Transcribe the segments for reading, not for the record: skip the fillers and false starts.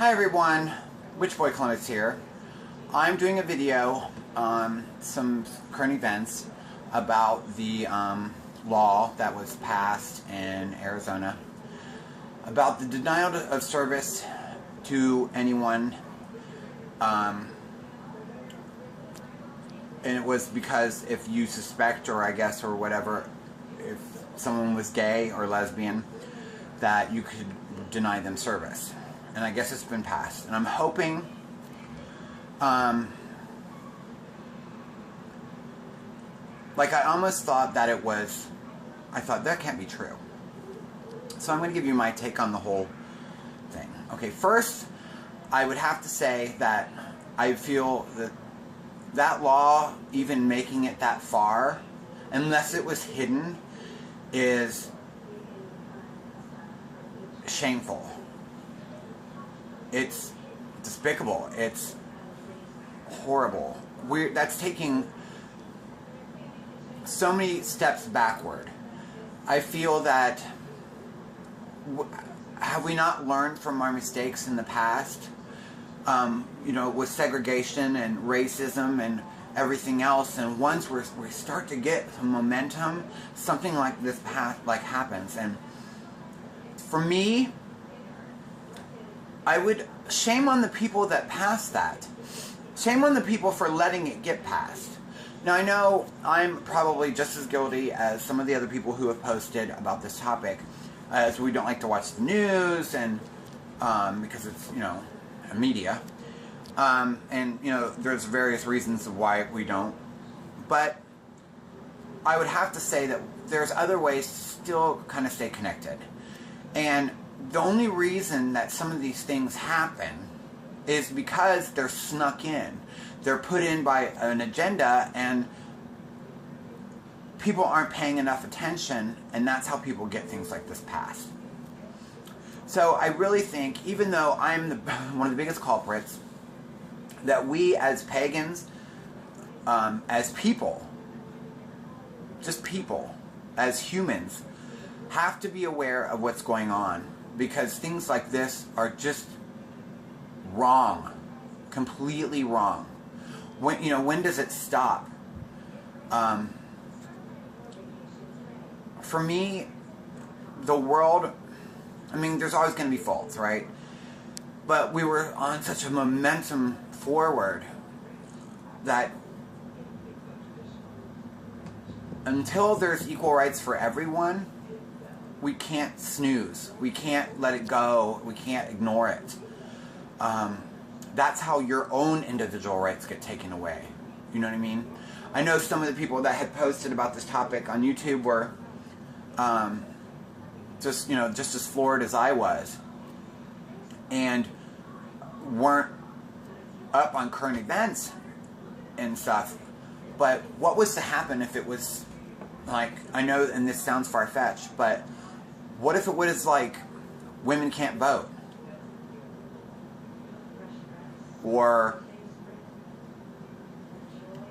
Hi everyone, Witch Boy Columbus here. I'm doing a video on some current events about the law that was passed in Arizona about the denial of service to anyone, and it was because if you suspect, or I guess, or whatever, if someone was gay or lesbian, that you could deny them service. And I guess it's been passed. And I'm hoping, like I almost thought that it was, I thought that can't be true. So I'm going to give you my take on the whole thing. Okay, first, I would have to say that I feel that that law, even making it that far, unless it was hidden, is shameful. It's despicable. It's horrible. That's taking so many steps backward. I feel that, have we not learned from our mistakes in the past? With segregation and racism and everything else, and once we start to get some momentum, something like this happens. And for me, I would shame on the people that passed that. Shame on the people for letting it get passed. Now I know I'm probably just as guilty as some of the other people who have posted about this topic, as we don't like to watch the news, and because it's media, and there's various reasons of why we don't. But I would have to say that there's other ways to still kind of stay connected. And the only reason that some of these things happen is because they're snuck in. They're put in by an agenda, and people aren't paying enough attention, and that's how people get things like this passed. So I really think, even though I'm one of the biggest culprits, that we as pagans, as people, just people, as humans, have to be aware of what's going on, because things like this are just wrong, completely wrong. When does it stop? For me, the world, there's always going to be faults, right? But we were on such a momentum forward that until there's equal rights for everyone, we can't snooze. We can't let it go. We can't ignore it. That's how your own individual rights get taken away. You know what I mean? I know some of the people that had posted about this topic on YouTube were just as floored as I was, and weren't up on current events and stuff. But what was to happen if it was like, I know, and this sounds far-fetched, but what if it was like women can't vote? Or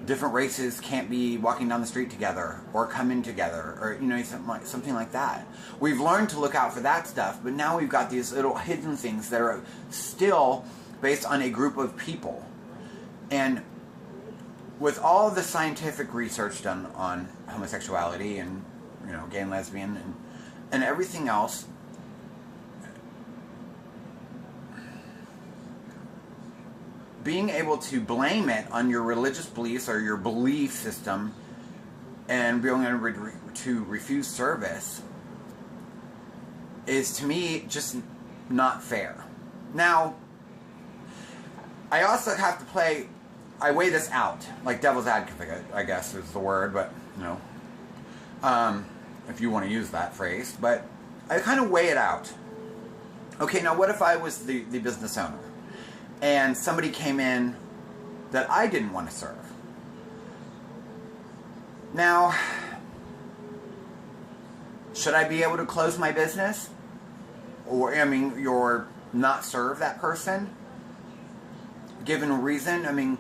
different races can't be walking down the street together or come in together, or something like that. We've learned to look out for that stuff, but now we've got these little hidden things that are still based on a group of people. And with all the scientific research done on homosexuality and gay and lesbian and everything else, being able to blame it on your religious beliefs or your belief system and being able to refuse service is, to me, just not fair. Now, I also have to I weigh this out, like devil's advocate, I guess is the word, but, if you want to use that phrase, but I kind of weigh it out. Okay, now what if I was the business owner, and somebody came in that I didn't want to serve? Now, should I be able to close my business? Or, not serve that person? Given a reason?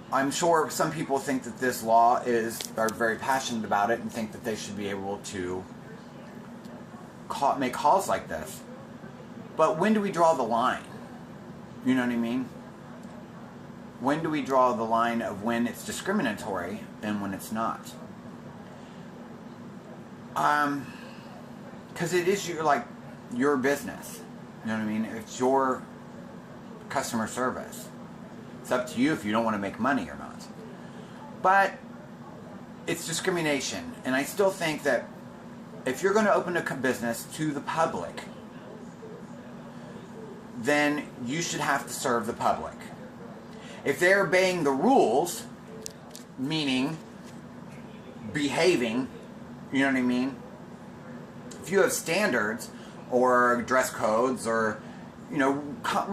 I'm sure some people think that this law are very passionate about it and think that they should be able to make calls like this. But when do we draw the line? You know what I mean? When do we draw the line of when it's discriminatory and when it's not? Because it is your business. You know what I mean? It's your customer service. It's up to you if you don't want to make money or not. But it's discrimination. And I still think that if you're going to open a business to the public, then you should have to serve the public. If they're obeying the rules, meaning behaving, you know what I mean? If you have standards or dress codes or, you know, I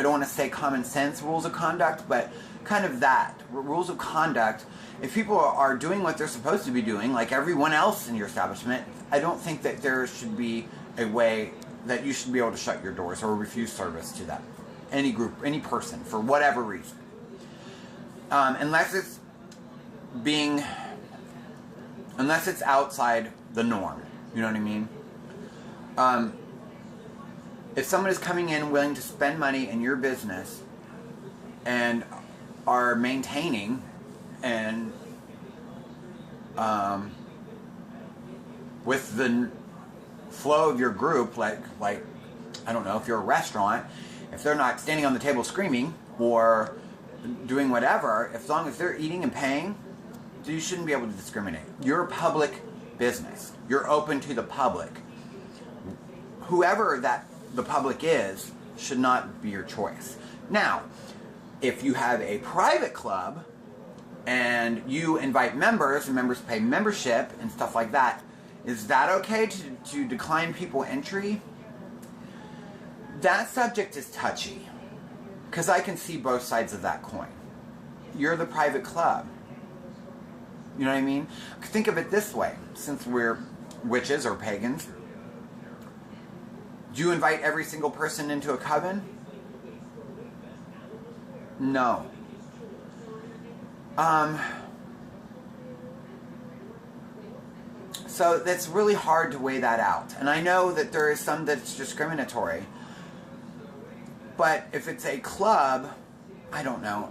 don't want to say common sense rules of conduct, but kind of that, rules of conduct. If people are doing what they're supposed to be doing, like everyone else in your establishment, I don't think that there should be a way that you should be able to shut your doors or refuse service to them. Any group, any person, for whatever reason. Unless it's outside the norm. You know what I mean? If someone is coming in willing to spend money in your business and are maintaining and with the flow of your group, like I don't know, if you're a restaurant, if they're not standing on the table screaming or doing whatever, as long as they're eating and paying, you shouldn't be able to discriminate. You're a public business. You're open to the public. Whoever that the public is should not be your choice. Now, if you have a private club and you invite members and members pay membership and stuff like that, is that okay to decline people entry? That subject is touchy because I can see both sides of that coin. You're the private club. You know what I mean? Think of it this way. Since we're witches or pagans, do you invite every single person into a coven? No. So that's really hard to weigh that out. And I know that there is some that's discriminatory. But if it's a club, I don't know.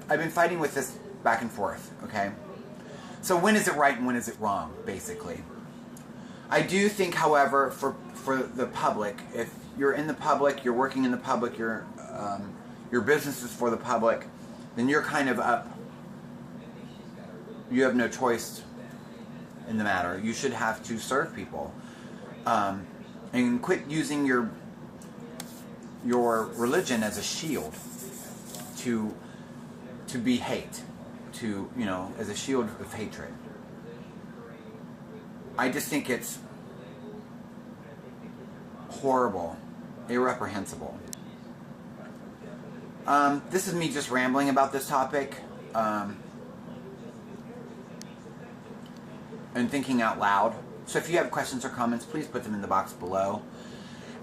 I've been fighting with this back and forth, okay? So when is it right and when is it wrong, basically? I do think, however, for the public, if you're in the public, you're working in the public, your business is for the public, then you're kind of up. You have no choice in the matter. You should have to serve people. And quit using your religion as a shield to be hate, as a shield of hatred. I just think it's horrible, irreprehensible. This is me just rambling about this topic and thinking out loud. So if you have questions or comments, please put them in the box below.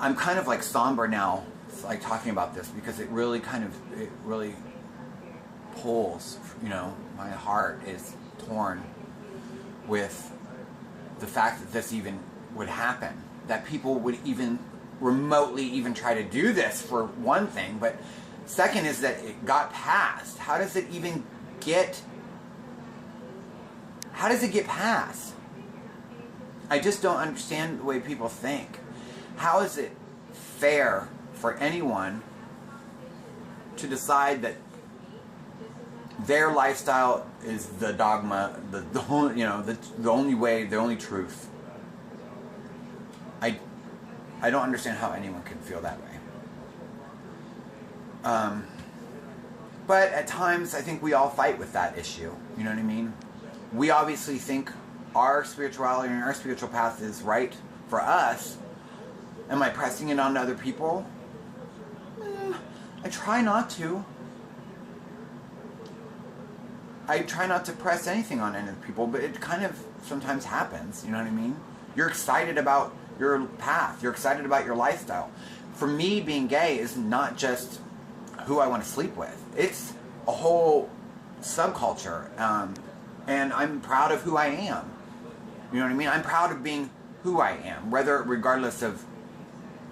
I'm kind of like somber now, like talking about this, because it really pulls, my heart is torn with the fact that this even would happen, that people would even remotely even try to do this, for one thing. But second is that it got passed. How does it get passed? I just don't understand the way people think. How is it fair for anyone to decide that their lifestyle is the dogma, the only way, the only truth? I don't understand how anyone can feel that way. But at times, I think we all fight with that issue. You know what I mean? We obviously think our spirituality and our spiritual path is right for us. Am I pressing it on other people? I try not to. I try not to press anything on any people, but it kind of sometimes happens. You know what I mean? You're excited about your path. You're excited about your lifestyle. For me, being gay is not just who I want to sleep with. It's a whole subculture. And I'm proud of who I am. You know what I mean? I'm proud of being who I am, regardless of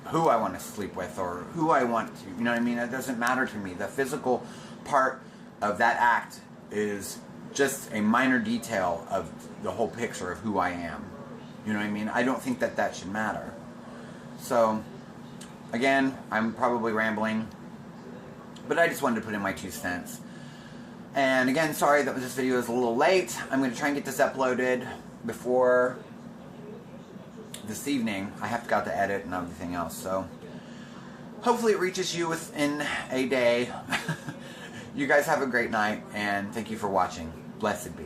who I want to sleep with or who I want to, you know what I mean? It doesn't matter to me. The physical part of that act is just a minor detail of the whole picture of who I am. You know what I mean? I don't think that that should matter. So, again, I'm probably rambling, but I just wanted to put in my 2 cents. And again, sorry that this video is a little late. I'm going to try and get this uploaded before this evening. I have to go out to edit and everything else, so hopefully it reaches you within a day. You guys have a great night, and thank you for watching. Blessed be.